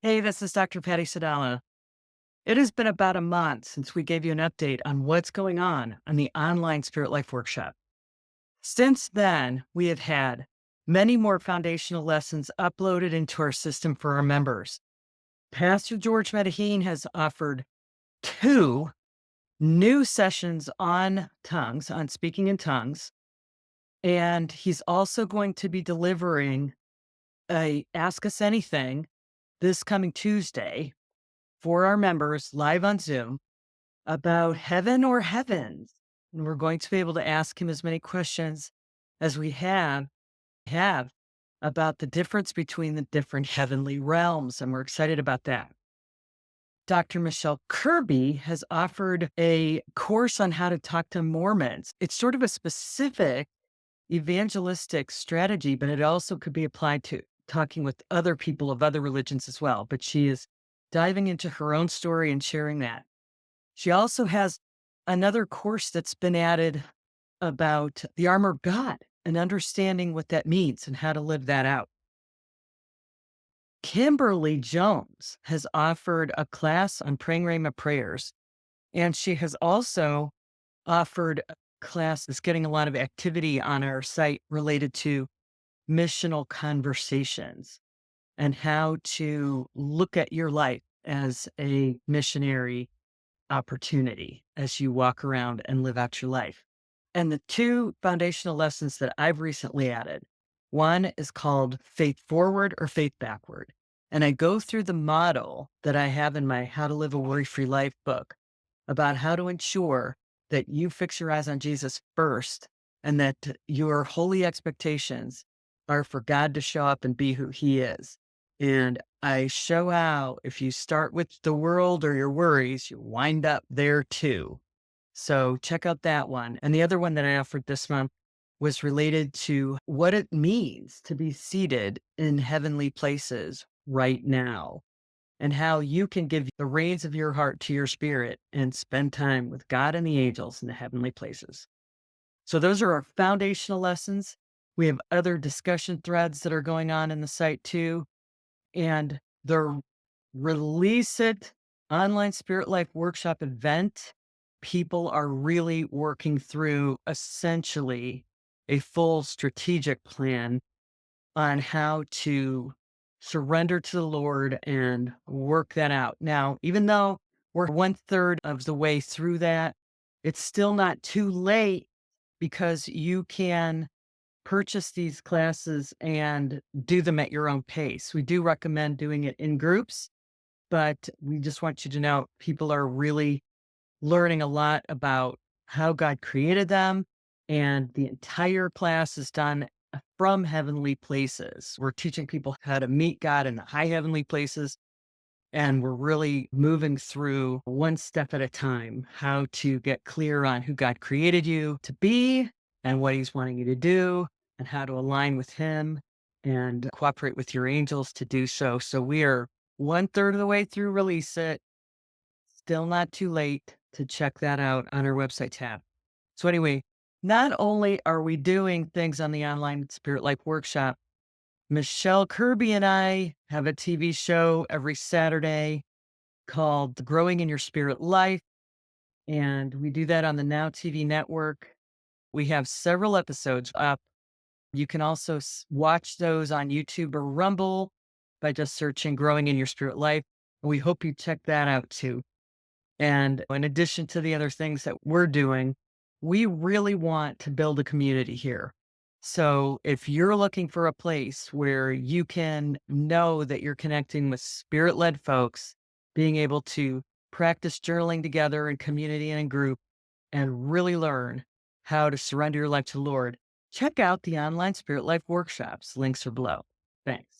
Hey, this is Dr. Patty Sadallah. It has been about a month since we gave you an update on what's going on the online Spirit Life Workshop. Since then, we have had many more foundational lessons uploaded into our system for our members. Pastor George Medellin has offered two new sessions on tongues, on speaking in tongues, and he's also going to be delivering a Ask Us Anything this coming Tuesday for our members live on Zoom about heaven or heavens. And we're going to be able to ask him as many questions as we have about the difference between the different heavenly realms. And we're excited about that. Dr. Michelle Kirby has offered a course on how to talk to Mormons. It's sort of a specific evangelistic strategy, but it also could be applied to talking with other people of other religions as well. But she is diving into her own story and sharing that. She also has another course that's been added about the armor of God and understanding what that means and how to live that out. Kimberly Jones has offered a class on praying Rhema prayers, and she has also offered a class that's getting a lot of activity on our site related to missional conversations and how to look at your life as a missionary opportunity as you walk around and live out your life. And the two foundational lessons that I've recently added, one is called Faith Forward or Faith Backward. And I go through the model that I have in my How to Live a Worry Free Life book about how to ensure that you fix your eyes on Jesus first and that your holy expectations are for God to show up and be who he is. And I show how if you start with the world or your worries, you wind up there too. So check out that one. And the other one that I offered this month was related to what it means to be seated in heavenly places right now and how you can give the reins of your heart to your spirit and spend time with God and the angels in the heavenly places. So those are our foundational lessons. We have other discussion threads that are going on in the site too. And the Release It online Spirit Life Workshop event, people are really working through essentially a full strategic plan on how to surrender to the Lord and work that out. Now, even though we're one third of the way through that, it's still not too late because you can purchase these classes and do them at your own pace. We do recommend doing it in groups, but we just want you to know people are really learning a lot about how God created them. And the entire class is done from heavenly places. We're teaching people how to meet God in the high heavenly places. And we're really moving through one step at a time, how to get clear on who God created you to be and what he's wanting you to do and how to align with him and cooperate with your angels to do so. So we are one third of the way through Release It. Still not too late to check that out on our website tab. So anyway, not only are we doing things on the online Spirit Life Workshop, Michelle Kirby and I have a TV show every Saturday called Growing in Your Spirit Life. And we do that on the Now TV network. We have several episodes up. You can also watch those on YouTube or Rumble by just searching Growing in Your Spirit Life. We hope you check that out too. And in addition to the other things that we're doing, we really want to build a community here. So if you're looking for a place where you can know that you're connecting with spirit led folks, being able to practice journaling together in community and in group and really learn how to surrender your life to the Lord, check out the online Spirit Life workshops. Links are below. Thanks.